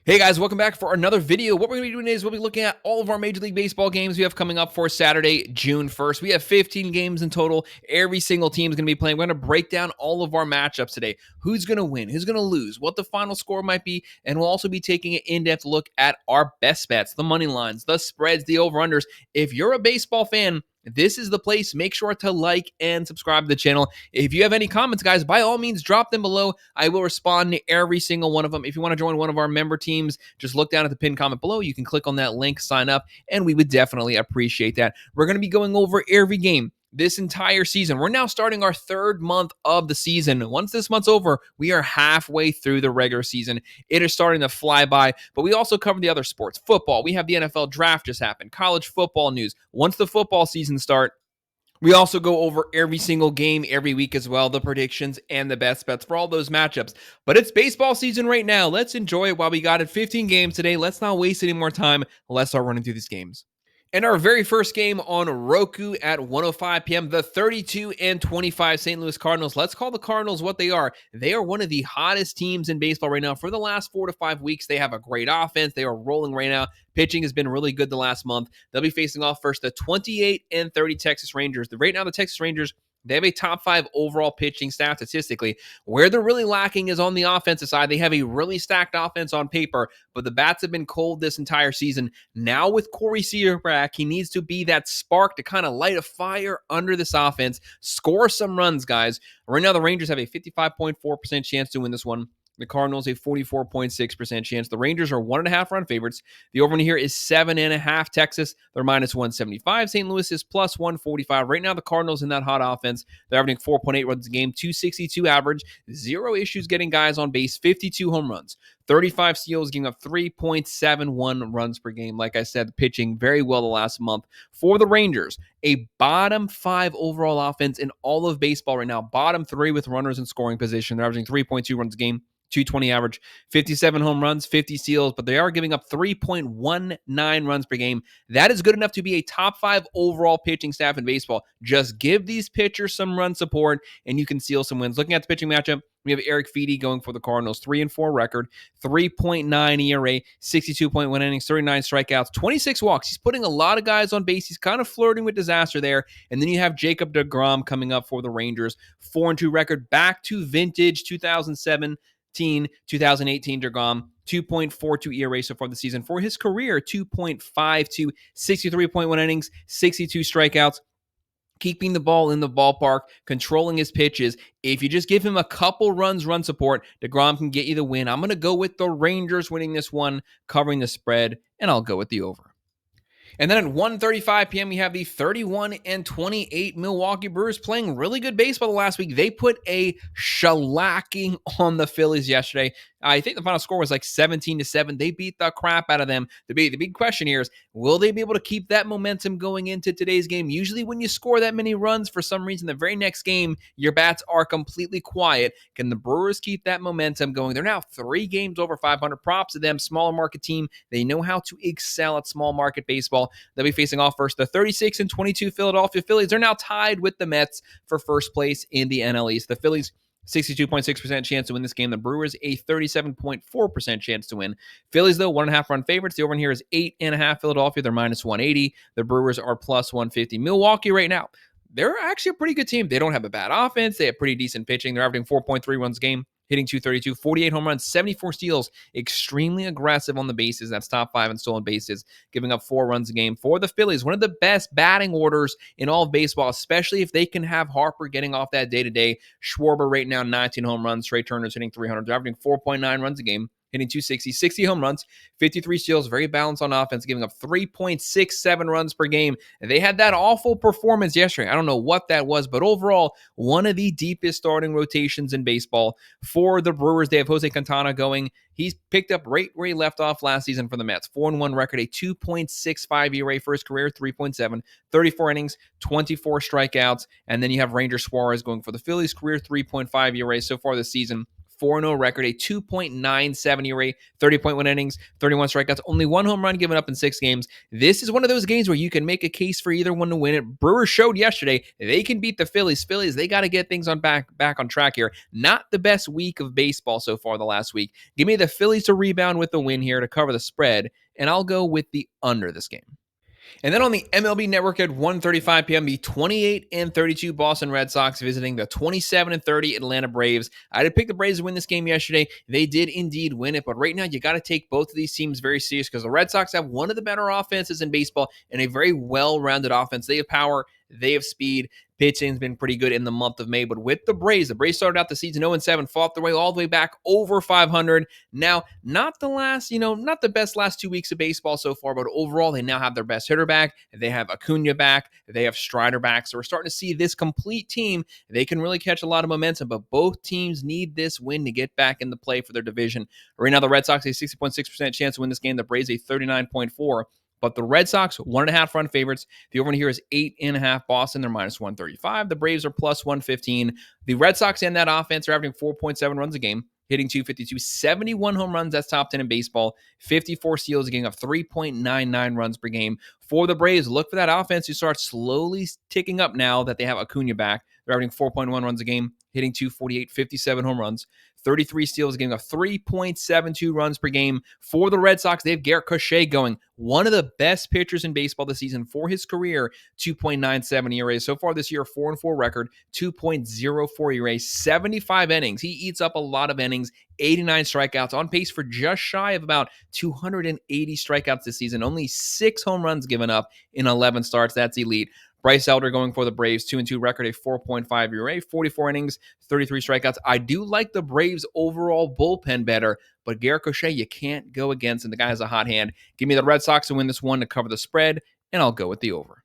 Hey guys, welcome back for another video. What we're going to be doing is we'll be looking at all of our Major League Baseball games we have coming up for Saturday, June 1st. We have 15 games in total. Every single team is going to be playing. We're going to break down all of our matchups today. Who's going to win? Who's going to lose? What the final score might be? And we'll also be taking an in-depth look at our best bets, the money lines, the spreads, the over-unders. If you're a baseball fan, this is the place. Make sure to like and subscribe to the channel. If you have any comments, guys, by all means, drop them below. I will respond to every single one of them. If you want to join one of our member teams, just look down at the pinned comment below. You can click on that link, sign up, and we would definitely appreciate that. We're going to be going over every game this entire season. We're now starting our third month of the season. Once this month's over, we are halfway through the regular season. It is starting to fly by, but we also cover the other sports. Football, we have the NFL draft just happened. College football news. Once the football season starts, we also go over every single game every week as well, the predictions and the best bets for all those matchups. But it's baseball season right now. Let's enjoy it while we got it. 15 games today. Let's not waste any more time. Let's start running through these games. And our very first game on Roku at 1:05 p.m., the 32-25 St. Louis Cardinals. Let's call the Cardinals what they are. They are one of the hottest teams in baseball right now. For the last 4 to 5 weeks, they have a great offense. They are rolling right now. Pitching has been really good the last month. They'll be facing off first the 28-30 Texas Rangers. Right now, the Texas Rangers, they have a top 5 overall pitching staff statistically. Where they're really lacking is on the offensive side. They have a really stacked offense on paper, but the bats have been cold this entire season. Now with Corey Seager back, he needs to be that spark to kind of light a fire under this offense. Score some runs, guys. Right now, the Rangers have a 55.4% chance to win this one. The Cardinals, a 44.6% chance. The Rangers are 1.5 run favorites. The over here is 7.5. Texas, they're minus 175. St. Louis is plus 145. Right now, the Cardinals in that hot offense, they're averaging 4.8 runs a game, 262 average, 0 issues getting guys on base, 52 home runs, 35 steals, giving up 3.71 runs per game. Like I said, pitching very well the last month. For the Rangers, a bottom 5 overall offense in all of baseball right now. Bottom 3 with runners in scoring position. They're averaging 3.2 runs a game. 220 average, 57 home runs, 50 steals, but they are giving up 3.19 runs per game. That is good enough to be a top 5 overall pitching staff in baseball. Just give these pitchers some run support, and you can seal some wins. Looking at the pitching matchup, we have Eric Feedy going for the Cardinals, 3-4 record, 3.9 ERA, 62.1 innings, 39 strikeouts, 26 walks. He's putting a lot of guys on base. He's kind of flirting with disaster there. And then you have Jacob deGrom coming up for the Rangers, 4-2 record, back to vintage 2018 deGrom, 2.42 ERA so far this season. For his career, 2.52, 63.1 innings, 62 strikeouts. Keeping the ball in the ballpark, controlling his pitches. If you just give him a couple runs, run support, deGrom can get you the win. I'm going to go with the Rangers winning this one, covering the spread, and I'll go with the over. And then at 1:35 p.m., we have the 31-28 Milwaukee Brewers playing really good baseball the last week. They put a shellacking on the Phillies yesterday. I think the final score was like 17-7. They beat the crap out of them. The big question here is, will they be able to keep that momentum going into today's game? Usually when you score that many runs, for some reason, the very next game, your bats are completely quiet. Can the Brewers keep that momentum going? They're now 3 games over 500. Props to them. Smaller market team. They know how to excel at small market baseball. They'll be facing off first the 36-22 Philadelphia Phillies. They're now tied with the Mets for first place in the NL East. The Phillies, 62.6% chance to win this game. The Brewers, a 37.4% chance to win. Phillies, though, 1.5 run favorites. The over here is 8.5. Philadelphia, they're minus 180. The Brewers are plus 150. Milwaukee right now, they're actually a pretty good team. They don't have a bad offense. They have pretty decent pitching. They're averaging 4.3 runs a game, hitting 232, 48 home runs, 74 steals, extremely aggressive on the bases. That's top 5 in stolen bases, giving up 4 runs a game. For the Phillies, one of the best batting orders in all of baseball, especially if they can have Harper getting off that day-to-day. Schwarber right now, 19 home runs. Trey Turner's hitting 300, averaging 4.9 runs a game, hitting 260, 60 home runs, 53 steals, very balanced on offense, giving up 3.67 runs per game. And they had that awful performance yesterday. I don't know what that was, but overall, one of the deepest starting rotations in baseball. For the Brewers, they have Jose Quintana going. He's picked up right where he left off last season for the Mets. 4-1 record, a 2.65 ERA for his career, 3.7, 34 innings, 24 strikeouts. And then you have Ranger Suarez going for the Phillies, career 3.5 ERA so far this season. 4-0 record, a 2.97 ERA, 30.1 innings, 31 strikeouts, only one home run given up in 6 games. This is one of those games where you can make a case for either one to win it. Brewers showed yesterday they can beat the Phillies. Phillies, they got to get things back on track here. Not the best week of baseball so far the last week. Give me the Phillies to rebound with the win here to cover the spread, and I'll go with the under this game. And then on the MLB Network at 1:35 p.m., the 28-32 Boston Red Sox visiting the 27-30 Atlanta Braves. I did pick the Braves to win this game yesterday. They did indeed win it, but right now you got to take both of these teams very serious because the Red Sox have one of the better offenses in baseball and a very well-rounded offense. They have power, they have speed. Pitching's been pretty good in the month of May, but with the Braves started out the season 0-7, fought their way all the way back over 500. Now, not the best last 2 weeks of baseball so far, but overall, they now have their best hitter back. They have Acuna back. They have Strider back. So we're starting to see this complete team. They can really catch a lot of momentum, but both teams need this win to get back in the play for their division. Right now, the Red Sox a 60.6% chance to win this game. The Braves a 39.4%. But the Red Sox, 1.5 run favorites. The over here is 8.5. Boston, they're minus 135. The Braves are plus 115. The Red Sox and that offense are averaging 4.7 runs a game, hitting 252, 71 home runs. That's top 10 in baseball. 54 steals, getting up 3.99 runs per game. For the Braves, look for that offense to start slowly ticking up now that they have Acuna back. They're averaging 4.1 runs a game, hitting 248, 57 home runs. 33 steals, getting up 3.72 runs per game. For the Red Sox, they have Garrett Crochet going, one of the best pitchers in baseball this season for his career, 2.97 ERA. So far this year, 4-4 record, 2.04 ERA, 75 innings. He eats up a lot of innings, 89 strikeouts, on pace for just shy of about 280 strikeouts this season. Only 6 home runs given up in 11 starts. That's elite. Bryce Elder going for the Braves, 2-2 record, a 4.5 ERA, 44 innings, 33 strikeouts. I do like the Braves' overall bullpen better, but Garrett Crochet, you can't go against, and the guy has a hot hand. Give me the Red Sox to win this one to cover the spread, and I'll go with the over.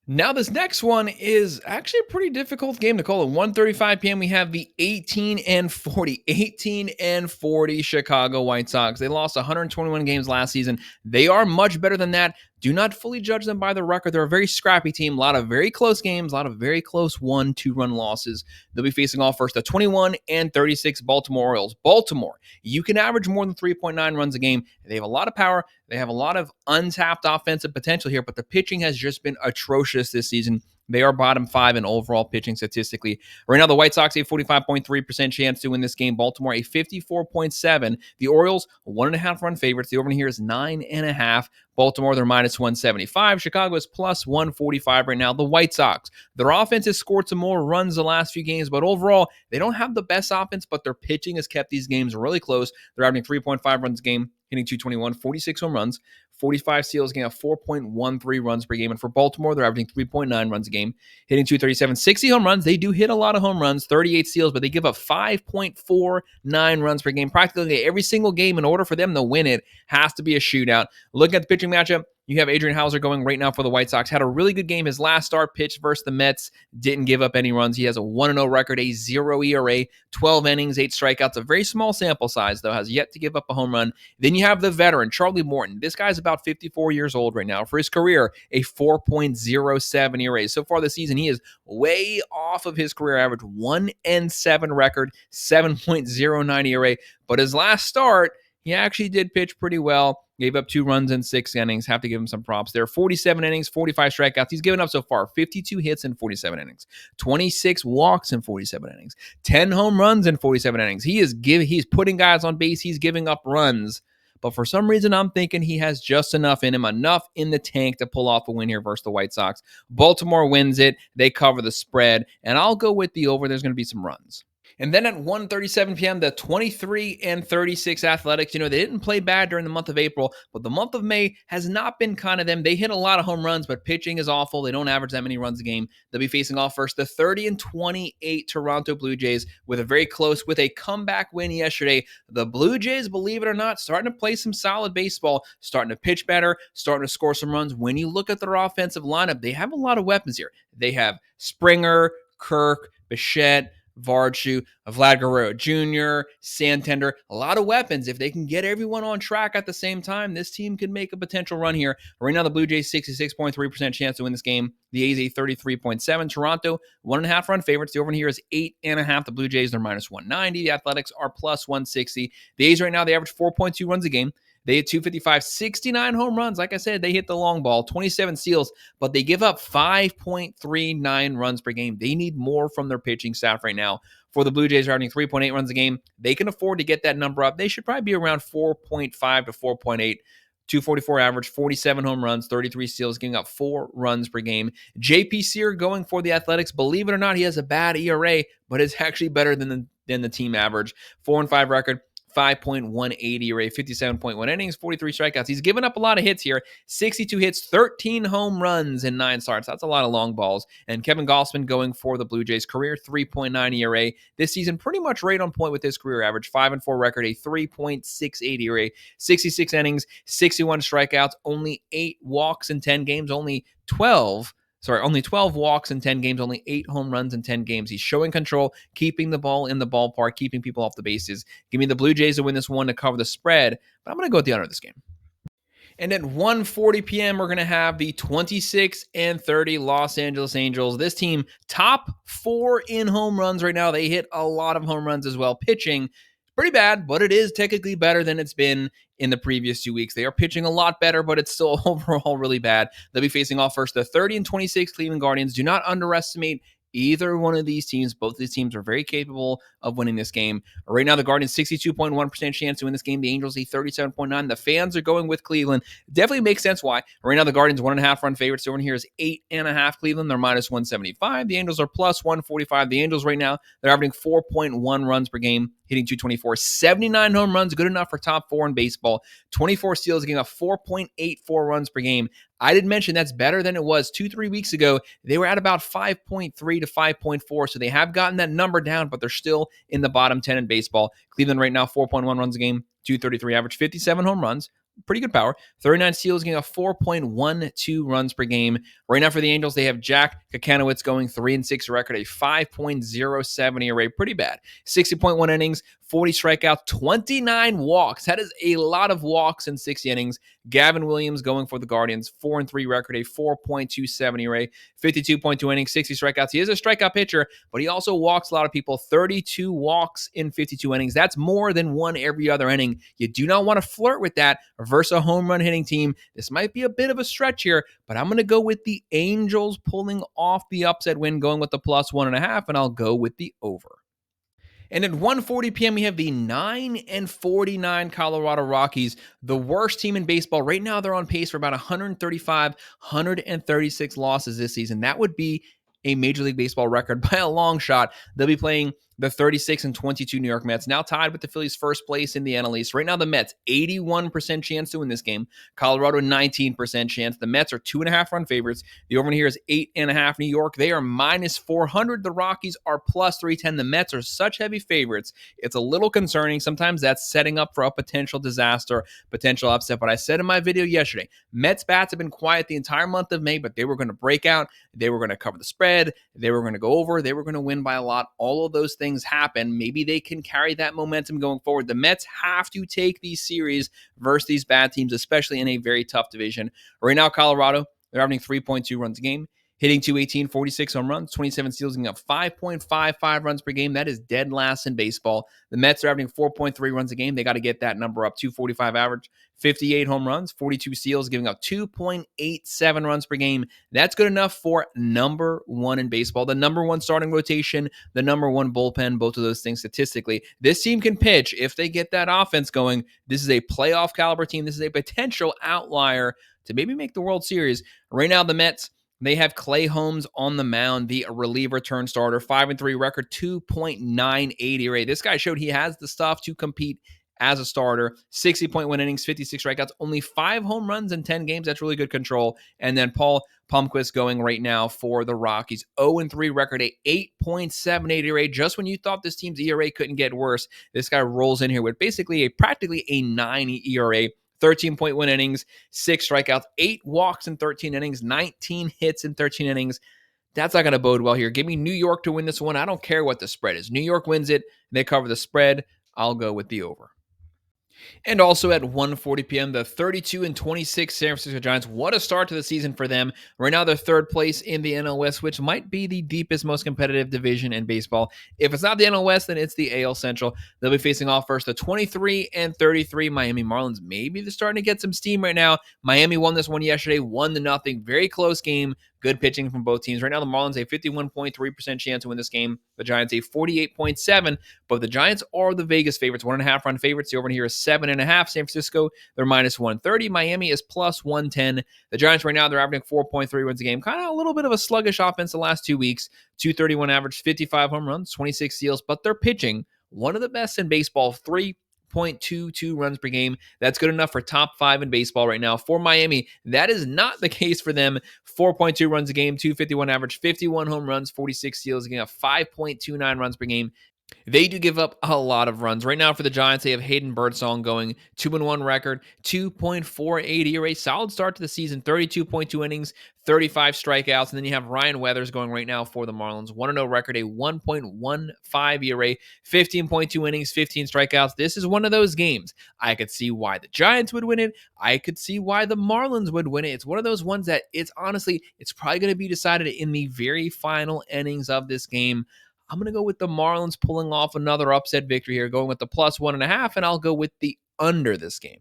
Now, this next one is actually a pretty difficult game to call. At 1:35 p.m., we have the 18-40 Chicago White Sox. They lost 121 games last season. They are much better than that. Do not fully judge them by the record. They're a very scrappy team. A lot of very close games, a lot of very close 1-2 run losses. They'll be facing off first the 21-36 Baltimore Orioles. Baltimore, you can average more than 3.9 runs a game. They have a lot of power. They have a lot of untapped offensive potential here, but the pitching has just been atrocious this season. They are bottom 5 in overall pitching statistically. Right now, the White Sox a 45.3% chance to win this game. Baltimore a 54.7%. The Orioles 1.5 run favorites. The over here is 9.5. Baltimore, they're minus 175. Chicago is plus 145 right now. The White Sox, their offense has scored some more runs the last few games, but overall, they don't have the best offense, but their pitching has kept these games really close. They're averaging 3.5 runs a game, hitting 221, 46 home runs, 45 steals, getting up 4.13 runs per game. And for Baltimore, they're averaging 3.9 runs a game, hitting 237, 60 home runs. They do hit a lot of home runs, 38 steals, but they give up 5.49 runs per game. Practically every single game, in order for them to win it, has to be a shootout. Looking at the pitching matchup, you have Adrian Hauser going right now for the White Sox. Had a really good game. His last start pitched versus the Mets. Didn't give up any runs. He has a 1-0 record, a 0 ERA, 12 innings, 8 strikeouts. A very small sample size, though. Has yet to give up a home run. Then you have the veteran, Charlie Morton. This guy's about 54 years old right now. For his career, a 4.07 ERA. So far this season, he is way off of his career average. 1-7 record, 7.09 ERA. But his last start, he actually did pitch pretty well. Gave up 2 runs in 6 innings. Have to give him some props there. 47 innings, 45 strikeouts. He's given up so far 52 hits in 47 innings, 26 walks in 47 innings, 10 home runs in 47 innings. He's putting guys on base. He's giving up runs. But for some reason, I'm thinking he has just enough in him, enough in the tank to pull off a win here versus the White Sox. Baltimore wins it. They cover the spread. And I'll go with the over. There's going to be some runs. And then at 1:37 p.m., the 23-36 Athletics, they didn't play bad during the month of April, but the month of May has not been kind of them. They hit a lot of home runs, but pitching is awful. They don't average that many runs a game. They'll be facing off first the 30-28 Toronto Blue Jays with a comeback win yesterday. The Blue Jays, believe it or not, starting to play some solid baseball, starting to pitch better, starting to score some runs. When you look at their offensive lineup, they have a lot of weapons here. They have Springer, Kirk, Bichette, Varchu, Vlad Guerrero Jr., Santander, a lot of weapons. If they can get everyone on track at the same time, this team could make a potential run here. Right now, the Blue Jays 66.3% chance to win this game. The A's a 33.7. Toronto, 1.5 run favorites. The over here is 8.5. The Blue Jays, they're minus 190. The Athletics are plus 160. The A's right now, they average 4.2 runs a game. They hit 255, 69 home runs. Like I said, they hit the long ball, 27 steals, but they give up 5.39 runs per game. They need more from their pitching staff right now. For the Blue Jays, averaging 3.8 runs a game, they can afford to get that number up. They should probably be around 4.5 to 4.8. 244 average, 47 home runs, 33 steals, giving up 4 runs per game. JP Sear going for the Athletics. Believe it or not, he has a bad ERA, but it's actually better than the team average. 4-5 record. 5.18 ERA, 57.1 innings, 43 strikeouts. He's given up a lot of hits here. 62 hits, 13 home runs, and 9 starts. That's a lot of long balls. And Kevin Gausman going for the Blue Jays, career 3.9 ERA. This season pretty much right on point with his career average. 5-4 record, a 3.68 ERA, 66 innings, 61 strikeouts, only 8 walks in 10 games, only 12 walks in 10 games, only 8 home runs in 10 games. He's showing control, keeping the ball in the ballpark, keeping people off the bases. Give me the Blue Jays to win this one to cover the spread, but I'm going to go with the under of this game. And at 1:40 p.m., we're going to have the 26-30 Los Angeles Angels. This team, top 4 in home runs right now. They hit a lot of home runs as well. Pitching, pretty bad, but it is technically better than it's been in the previous 2 weeks. They are pitching a lot better, but it's still overall really bad. They'll be facing off first the 30-26 Cleveland Guardians. Do not underestimate either one of these teams. Both of these teams are very capable of winning this game. Right now, the Guardians 62.1% chance to win this game. The Angels a 37.9. The fans are going with Cleveland. Definitely makes sense why. Right now, the Guardians 1.5 run favorites. Over here is 8.5 Cleveland. They're minus 175. The Angels are plus 145. The Angels right now, they're averaging 4.1 runs per game, hitting 224. 79 home runs, good enough for top 4 in baseball. 24 steals, giving up 4.84 runs per game. I did mention that's better than it was 2-3 weeks ago. They were at about 5.3 to 5.4, so they have gotten that number down, but they're still in the bottom 10 in baseball. Cleveland right now, 4.1 runs a game, 233 average, 57 home runs. Pretty good power. 39 steals, getting a 4.12 runs per game. Right now for the Angels, they have Jack Kakanowitz going 3-6 record, a 5.07 ERA. Pretty bad. 60.1 innings, 40 strikeouts, 29 walks. That is a lot of walks in 60 innings. Gavin Williams going for the Guardians, 4-3 record, a 4.27 ERA, 52.2 innings, 60 strikeouts. He is a strikeout pitcher, but he also walks a lot of people. 32 walks in 52 innings. That's more than one every other inning. You do not want to flirt with that versus a home run hitting team. This might be a bit of a stretch here, but I'm going to go with the Angels pulling off the upset win, going with the plus 1.5, and I'll go with the over. And at 1:40 p.m., we have the 9-49 Colorado Rockies, the worst team in baseball. Right now, they're on pace for about 135, 136 losses this season. That would be a Major League Baseball record by a long shot. They'll be playing the 36-22 New York Mets, now tied with the Phillies first place in the NL East. Right now, the Mets, 81% chance to win this game. Colorado, 19% chance. The Mets are 2.5 run favorites. The over here is 8.5. New York, they are minus 400. The Rockies are plus 310. The Mets are such heavy favorites. It's a little concerning. Sometimes that's setting up for a potential disaster, potential upset. But I said in my video yesterday, Mets bats have been quiet the entire month of May, but they were going to break out. They were going to cover the spread. They were going to go over. They were going to win by a lot. All of those things happen. Maybe they can carry that momentum going forward. The Mets have to take these series versus these bad teams, especially in a very tough division. Right now, Colorado, they're averaging 3.2 runs a game, hitting 218, 46 home runs, 27 steals, giving up 5.55 runs per game. That is dead last in baseball. The Mets are averaging 4.3 runs a game. They got to get that number up. 245 average, 58 home runs, 42 steals, giving up 2.87 runs per game. That's good enough for number 1 in baseball. The number 1 starting rotation, the number 1 bullpen, both of those things statistically. This team can pitch if they get that offense going. This is a playoff caliber team. This is a potential outlier to maybe make the World Series. Right now, the Mets, they have Clay Holmes on the mound, the reliever turn starter, 5-3 record, 2.98 ERA. This guy showed he has the stuff to compete as a starter. 60.1 innings, 56 strikeouts, only 5 home runs in 10 games. That's really good control. And then Paul Palmquist going right now for the Rockies. 0-3 record, a 8.78 ERA. Just when you thought this team's ERA couldn't get worse, this guy rolls in here with basically practically a 9 ERA. 13.1 innings, 6 strikeouts, 8 walks in 13 innings, 19 hits in 13 innings. That's not going to bode well here. Give me New York to win this one. I don't care what the spread is. New York wins it. They cover the spread. I'll go with the over. And also at 1:40 p.m., the 32-26 San Francisco Giants. What a start to the season for them. Right now, they're third place in the NL West, which might be the deepest, most competitive division in baseball. If it's not the NL West, then it's the AL Central. They'll be facing off first the 23-33 Miami Marlins. Maybe they're starting to get some steam right now. Miami won this one yesterday, 1-0. Very close game. Good pitching from both teams. Right now, the Marlins a 51.3% chance to win this game. The Giants a 48.7%, but the Giants are the Vegas favorites, 1.5 run favorites. The over here is 7.5. San Francisco, they're minus 130. Miami is plus 110. The Giants right now, they're averaging 4.3 runs a game. Kind of a little bit of a sluggish offense the last 2 weeks. 231 average, 55 home runs, 26 steals, but they're pitching one of the best in baseball, 3.22 runs per game. That's good enough for top 5 in baseball right now. For Miami, that is not the case for them. 4.2 runs a game, 251 average, 51 home runs, 46 steals, getting up 5.29 runs per game. They do give up a lot of runs. Right now for the Giants, they have Hayden Birdsong going 2-1 record, 2.48 ERA. Solid start to the season, 32.2 innings, 35 strikeouts. And then you have Ryan Weathers going right now for the Marlins. 1-0 record, a 1.15 ERA, 15.2 innings, 15 strikeouts. This is one of those games. I could see why the Giants would win it. I could see why the Marlins would win it. It's one of those ones that it's probably going to be decided in the very final innings of this game. I'm going to go with the Marlins pulling off another upset victory here, going with the plus 1.5, and I'll go with the under this game.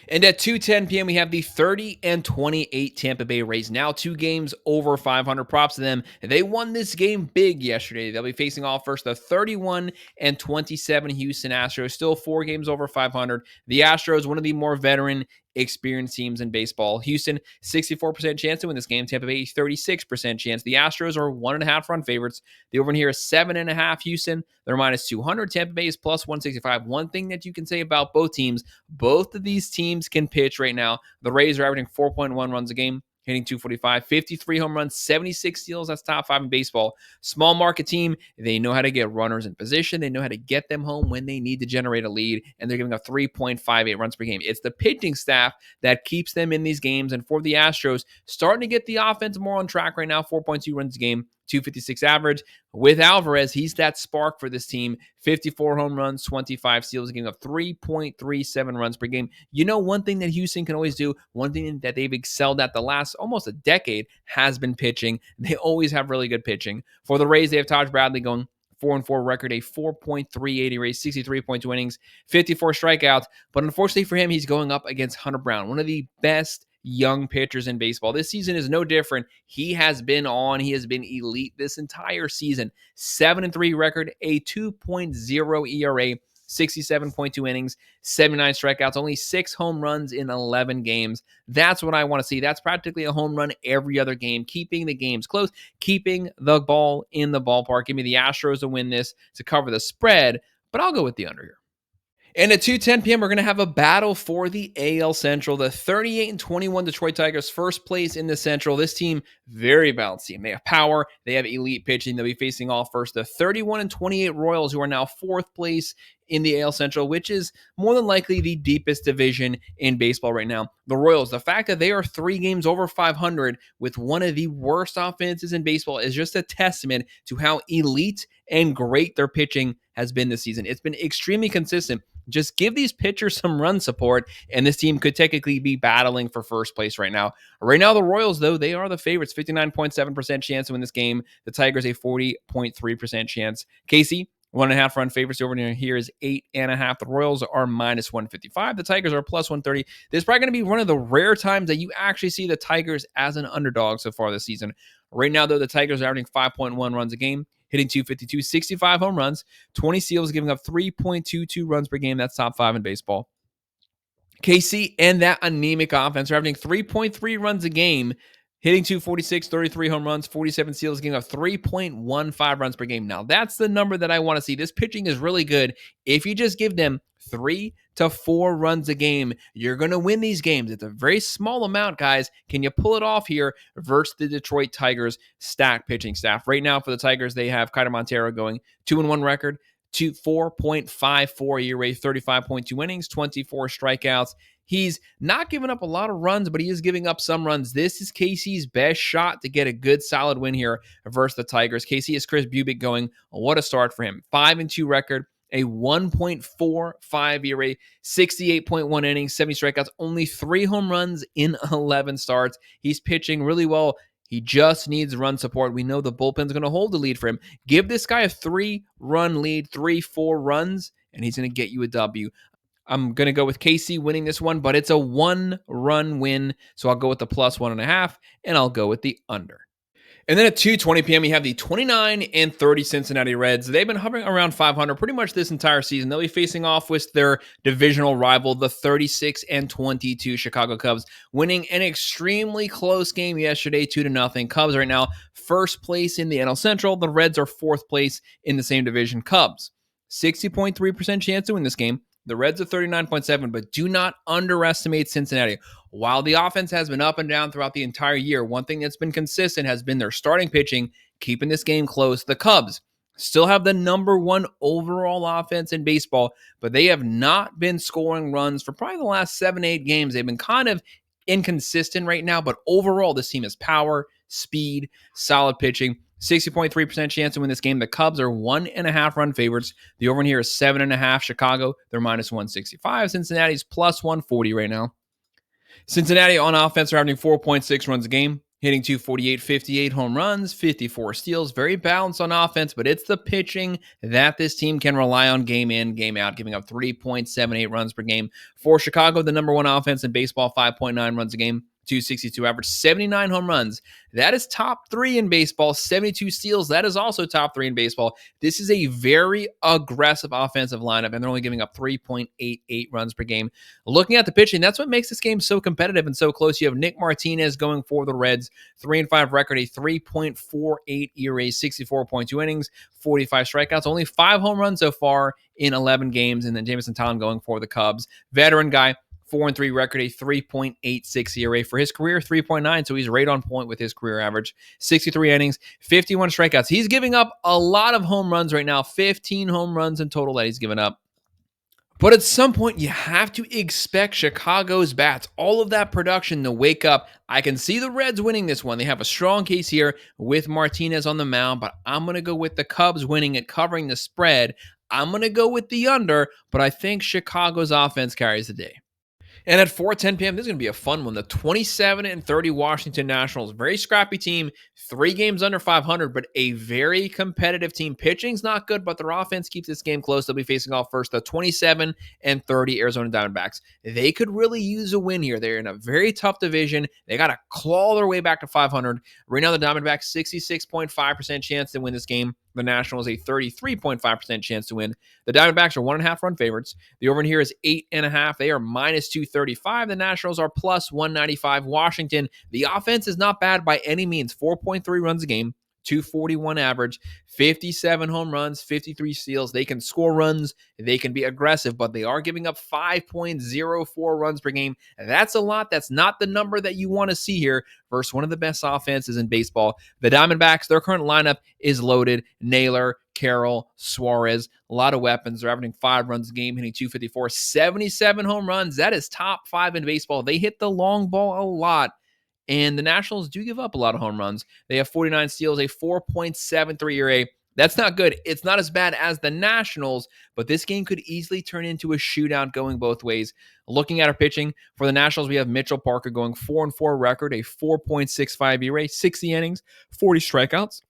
And at 2:10 p.m., we have the 30-28 Tampa Bay Rays. Now 2 games over 500. Props to them. They won this game big yesterday. They'll be facing off first the 31-27 Houston Astros. Still 4 games over 500. The Astros, one of the more veteran, experienced teams in baseball. Houston, 64% chance to win this game. Tampa Bay, 36% chance. The Astros are 1.5 run favorites. The over here is 7.5. Houston, they're minus 200. Tampa Bay is plus 165. One thing that you can say about both teams, both of these teams can pitch right now. The Rays are averaging 4.1 runs a game, hitting 245, 53 home runs, 76 steals. That's top 5 in baseball. Small market team. They know how to get runners in position. They know how to get them home when they need to generate a lead, and they're giving up 3.58 runs per game. It's the pitching staff that keeps them in these games, and for the Astros, starting to get the offense more on track right now, 4.2 runs a game, 256 average. With Alvarez, he's that spark for this team. 54 home runs, 25 steals, giving up 3.37 runs per game. You know, one thing that Houston can always do, one thing that they've excelled at the last almost a decade has been pitching. They always have really good pitching. For the Rays, they have Taj Bradley going 4-4 record, a 4.38 ERA, 63.2 innings, 54 strikeouts. But unfortunately for him, he's going up against Hunter Brown, one of the best young pitchers in baseball. This season is no different. He has been elite this entire season. 7-3 record, a 2.0 ERA, 67.2 innings, 79 strikeouts, only 6 home runs in 11 games. That's what I want to see. That's practically a home run every other game, keeping the games close, keeping the ball in the ballpark. Give me the Astros to win this to cover the spread, but I'll go with the under here. And at 2:10 p.m., we're going to have a battle for the AL Central. The 38-21 Detroit Tigers, first place in the Central. This team, very balanced team. They have power. They have elite pitching. They'll be facing off first the 31-28 Royals, who are now 4th place in the AL Central, which is more than likely the deepest division in baseball right now. The Royals, the fact that they are 3 games over 500 with one of the worst offenses in baseball is just a testament to how elite and great their pitching has been this season. It's been extremely consistent. Just give these pitchers some run support, and this team could technically be battling for first place right now. Right now, the Royals, though, they are the favorites. 59.7% chance to win this game. The Tigers, a 40.3% chance. Casey, 1.5 run favorites. Over here is 8.5. The Royals are minus 155. The Tigers are plus 130. This is probably going to be one of the rare times that you actually see the Tigers as an underdog so far this season. Right now, though, the Tigers are averaging 5.1 runs a game, hitting 252, 65 home runs, 20 steals, giving up 3.22 runs per game. That's top 5 in baseball. KC and that anemic offense are averaging 3.3 runs a game, hitting 246, 33 home runs, 47 steals, giving up 3.15 runs per game. Now, that's the number that I want to see. This pitching is really good. If you just give them 3 to 4 runs a game, you're going to win these games. It's a very small amount, guys. Can you pull it off here versus the Detroit Tigers stacked pitching staff? Right now for the Tigers, they have Kiter Montero going 2-1 record, 4.54 ERA, 35.2 innings, 24 strikeouts. He's not giving up a lot of runs, but he is giving up some runs. This is Casey's best shot to get a good solid win here versus the Tigers. Casey has Chris Bubic going. What a start for him. 5-2 record, a 1.45 ERA, 68.1 innings, 70 strikeouts, only 3 home runs in 11 starts. He's pitching really well. He just needs run support. We know the bullpen's going to hold the lead for him. Give this guy a 3-run lead, 3-4 runs, and he's going to get you a W. I'm going to go with Casey winning this one, but it's a 1-run win, so I'll go with the plus 1.5, and I'll go with the under. And then at 2:20 p.m., you have the 29-30 Cincinnati Reds. They've been hovering around 500 pretty much this entire season. They'll be facing off with their divisional rival, the 36-22 Chicago Cubs, winning an extremely close game yesterday, 2-0. Cubs right now first place in the NL Central. The Reds are fourth place in the same division. Cubs, 60.3% chance to win this game. The Reds are 39.7, but do not underestimate Cincinnati. While the offense has been up and down throughout the entire year, one thing that's been consistent has been their starting pitching, keeping this game close. The Cubs still have the number 1 overall offense in baseball, but they have not been scoring runs for probably the last 7-8 games. They've been kind of inconsistent right now, but overall, this team has power, speed, solid pitching. 60.3% chance to win this game. The Cubs are 1.5 run favorites. The over in here is 7.5. Chicago, they're minus 165. Cincinnati's plus 140 right now. Cincinnati on offense are averaging 4.6 runs a game, hitting 248, 58 home runs, 54 steals. Very balanced on offense, but it's the pitching that this team can rely on game in, game out, giving up 3.78 runs per game. For Chicago, the number 1 offense in baseball, 5.9 runs a game. 262 average, 79 home runs. That is top 3 in baseball. 72 steals. That is also top 3 in baseball. This is a very aggressive offensive lineup, and they're only giving up 3.88 runs per game. Looking at the pitching, that's what makes this game so competitive and so close. You have Nick Martinez going for the Reds, 3-5 record, a 3.48 ERA, 64.2 innings, 45 strikeouts, only 5 home runs so far in 11 games. And then Jameson Taillon going for the Cubs. Veteran guy, 4-3 record, a 3.86 ERA for his career, 3.9, so he's right on point with his career average. 63 innings, 51 strikeouts. He's giving up a lot of home runs right now, 15 home runs in total that he's given up. But at some point, you have to expect Chicago's bats, all of that production to wake up. I can see the Reds winning this one. They have a strong case here with Martinez on the mound, but I'm going to go with the Cubs winning it, covering the spread. I'm going to go with the under, but I think Chicago's offense carries the day. And at 4:10 p.m., this is going to be a fun one. The 27-30 Washington Nationals. Very scrappy team. 3 games under 500, but a very competitive team. Pitching's not good, but their offense keeps this game close. They'll be facing off first the 27-30 Arizona Diamondbacks. They could really use a win here. They're in a very tough division. They got to claw their way back to 500. Right now, the Diamondbacks, 66.5% chance to win this game. The Nationals, a 33.5% chance to win. The Diamondbacks are 1.5 run favorites. The over in here is 8.5. They are minus 235. The Nationals are plus 195. Washington, the offense is not bad by any means. 4.3 runs a game, 241 average, 57 home runs, 53 steals. They can score runs. They can be aggressive, but they are giving up 5.04 runs per game. That's a lot. That's not the number that you want to see here versus one of the best offenses in baseball. The Diamondbacks, their current lineup is loaded. Naylor, Carroll, Suarez, a lot of weapons. They're averaging 5 runs a game, hitting 254, 77 home runs. That is top 5 in baseball. They hit the long ball a lot. And the Nationals do give up a lot of home runs. They have 49 steals, a 4.73 ERA. That's not good. It's not as bad as the Nationals, but this game could easily turn into a shootout going both ways. Looking at our pitching, for the Nationals, we have Mitchell Parker going 4-4 record, a 4.65 ERA, 60 innings, 40 strikeouts.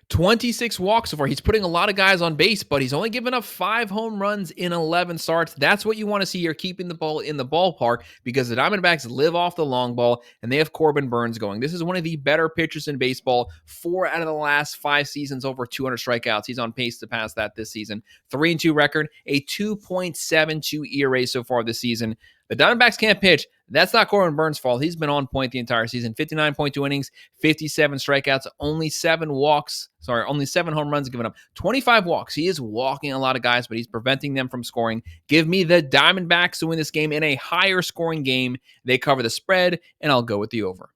26 walks so far. He's putting a lot of guys on base, but he's only given up 5 home runs in 11 starts. That's what you want to see here, keeping the ball in the ballpark, because the Diamondbacks live off the long ball, and they have Corbin Burnes going. This is one of the better pitchers in baseball. 4 out of the last 5 seasons over 200 strikeouts. He's on pace to pass that this season. 3-2 record, a 2.72 ERA so far this season. The Diamondbacks can't pitch. That's not Corbin Burnes' fault. He's been on point the entire season. 59.2 innings, 57 strikeouts, only 7 home runs given up. 25 walks. He is walking a lot of guys, but he's preventing them from scoring. Give me the Diamondbacks to win this game in a higher scoring game. They cover the spread, and I'll go with the over.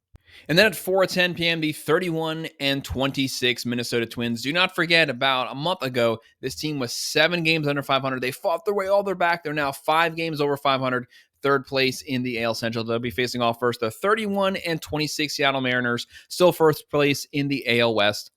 And then at 4:10 p.m., the 31-26 Minnesota Twins. Do not forget, about a month ago, this team was 7 games under 500. They fought their way all their back. They're now 5 games over 500. third place in the AL Central. They'll be facing off first the 31-26 Seattle Mariners, still first place in the AL West.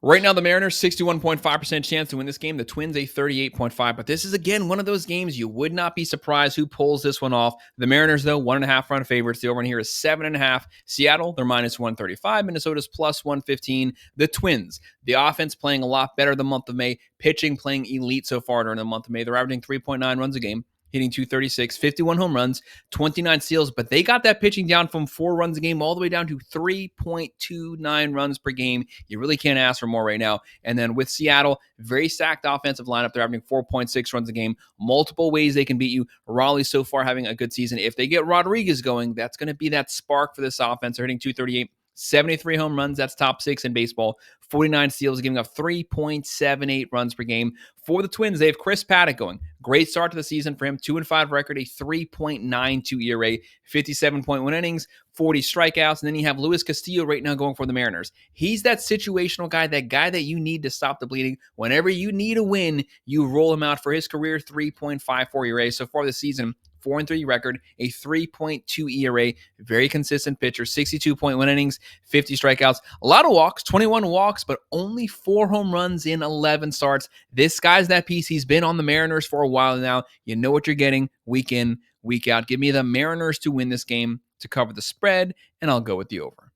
Right now, the Mariners, 61.5% chance to win this game. The Twins, a 38.5%. But this is, again, one of those games you would not be surprised who pulls this one off. The Mariners, though, 1.5 run favorites. The over in here is 7.5. Seattle, they're minus 135. Minnesota's plus 115. The Twins, the offense playing a lot better the month of May. Pitching playing elite so far during the month of May. They're averaging 3.9 runs a game, hitting 236, 51 home runs, 29 steals, but they got that pitching down from 4 runs a game all the way down to 3.29 runs per game. You really can't ask for more right now. And then with Seattle, very stacked offensive lineup. They're averaging 4.6 runs a game, multiple ways they can beat you. Raleigh so far having a good season. If they get Rodriguez going, that's going to be that spark for this offense. They're hitting 238. 73 home runs, that's top 6 in baseball. 49 steals, giving up 3.78 runs per game. For the Twins, they have Chris Paddock going. Great start to the season for him. 2-5 record, a 3.92 ERA, 57.1 innings, 40 strikeouts. And then you have Luis Castillo right now going for the Mariners. He's that situational guy, that you need to stop the bleeding. Whenever you need a win, you roll him out for his career 3.54 ERA. So far this season, 4-3 record, a 3.2 ERA, very consistent pitcher, 62.1 innings, 50 strikeouts, a lot of walks, 21 walks, but only 4 home runs in 11 starts. This guy's that piece. He's been on the Mariners for a while now. You know what you're getting week in, week out. Give me the Mariners to win this game, to cover the spread, and I'll go with the over.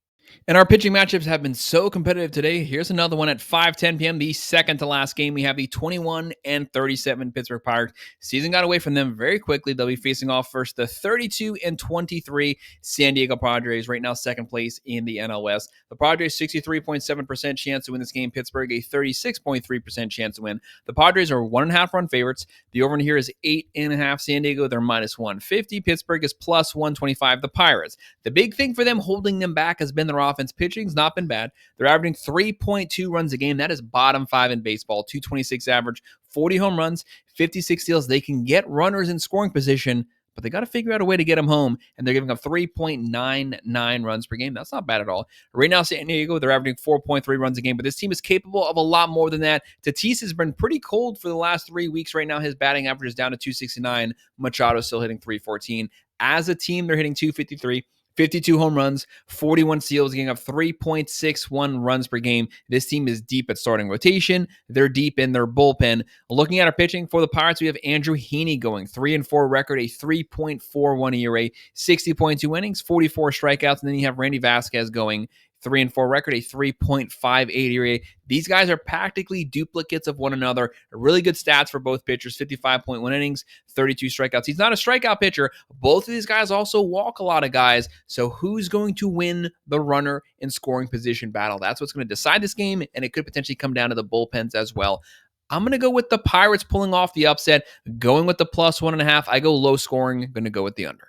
And our pitching matchups have been so competitive today. Here's another one at 5:10 p.m., the second to last game. We have the 21-37 Pittsburgh Pirates. Season got away from them very quickly. They'll be facing off first the 32-23 San Diego Padres, right now second place in the NL West. The Padres, 63.7% chance to win this game. Pittsburgh, a 36.3% chance to win. The Padres are 1.5 run favorites. The over in here is 8.5. San Diego, they're minus 150. Pittsburgh is plus 125. The Pirates, the big thing for them holding them back has been their offense. Pitching's not been bad. They're averaging 3.2 runs a game. That is bottom 5 in baseball. 226 average, 40 home runs, 56 steals. They can get runners in scoring position, but they got to figure out a way to get them home, and they're giving up 3.99 runs per game. That's not bad at all. Right now, San Diego, they're averaging 4.3 runs a game, but this team is capable of a lot more than that. Tatis has been pretty cold for the last 3 weeks. Right now, his batting average is down to 269. Machado's still hitting 314. As a team, they're hitting 253. 52 home runs, 41 steals, getting up 3.61 runs per game. This team is deep at starting rotation. They're deep in their bullpen. Looking at our pitching for the Pirates, we have Andrew Heaney going. 3-4 record, a 3.41 ERA, 60.2 innings, 44 strikeouts. And then you have Randy Vasquez going. 3-4 record, a 3.58 ERA. These guys are practically duplicates of one another. Really good stats for both pitchers, 55.1 innings, 32 strikeouts. He's not a strikeout pitcher. Both of these guys also walk a lot of guys. So who's going to win the runner in scoring position battle? That's what's going to decide this game, and it could potentially come down to the bullpens as well. I'm going to go with the Pirates pulling off the upset, going with the plus 1.5. I go low scoring, going to go with the under.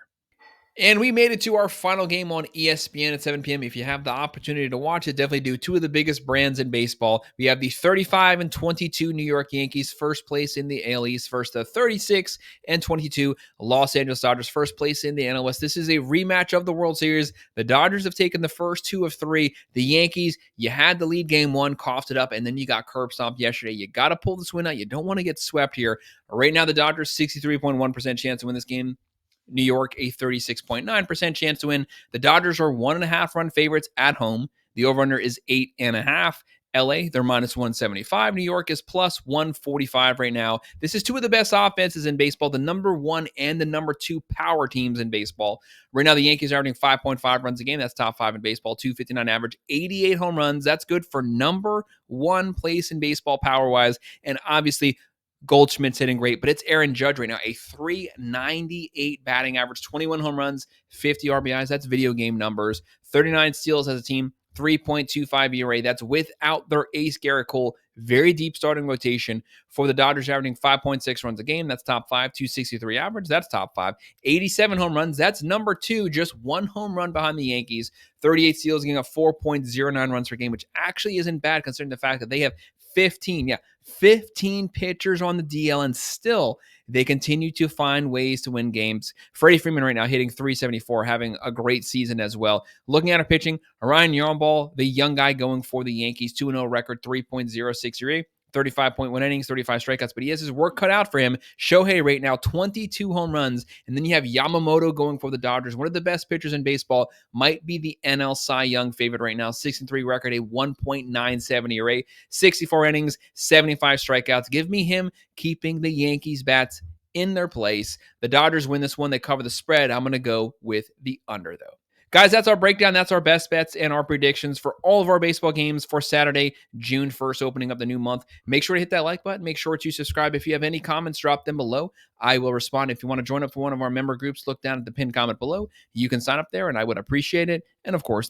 And we made it to our final game on ESPN at 7 p.m. If you have the opportunity to watch it, definitely do. 2 of the biggest brands in baseball. We have the 35-22 New York Yankees, first place in the AL East, first the 36-22 Los Angeles Dodgers, first place in the NL West. This is a rematch of the World Series. The Dodgers have taken the first 2 of 3. The Yankees, you had the lead game 1, coughed it up, and then you got curb stomped yesterday. You got to pull this win out. You don't want to get swept here. Right now, the Dodgers, 63.1% chance to win this game. New York, a 36.9% chance to win. The Dodgers are 1.5 run favorites at home. The over-under is 8.5. LA, they're minus 175. New York is plus 145 right now. This is 2 of the best offenses in baseball, the number 1 and the number 2 power teams in baseball. Right now, the Yankees are averaging 5.5 runs a game. That's top 5 in baseball, 259 average, 88 home runs. That's good for number 1 place in baseball power-wise. And obviously, Goldschmidt's hitting great, but it's Aaron Judge right now, a 398 batting average, 21 home runs, 50 RBIs. That's video game numbers. 39 steals as a team, 3.25 ERA. That's without their ace, Garrett Cole. Very deep starting rotation. For the Dodgers, averaging 5.6 runs a game. That's top 5. 263 average. That's top 5. 87 home runs. That's number 2. Just 1 home run behind the Yankees. 38 steals, getting up 4.09 runs per game, which actually isn't bad considering the fact that they have 15 pitchers on the DL, and still they continue to find ways to win games. Freddie Freeman right now hitting 374, having a great season as well. Looking at our pitching, Ryan Yarnball, the young guy going for the Yankees, 2-0 record, 3.06 ERA, 35.1 innings, 35 strikeouts, but he has his work cut out for him. Shohei right now, 22 home runs. And then you have Yamamoto going for the Dodgers. One of the best pitchers in baseball, might be the NL Cy Young favorite right now. 6-3 record, a 1.97 ERA, 64 innings, 75 strikeouts. Give me him keeping the Yankees bats in their place. The Dodgers win this one. They cover the spread. I'm going to go with the under, though. Guys, that's our breakdown. That's our best bets and our predictions for all of our baseball games for Saturday, June 1st, opening up the new month. Make sure to hit that like button. Make sure to subscribe. If you have any comments, drop them below. I will respond. If you want to join up for one of our member groups, look down at the pinned comment below. You can sign up there, and I would appreciate it. And, of course, thank you.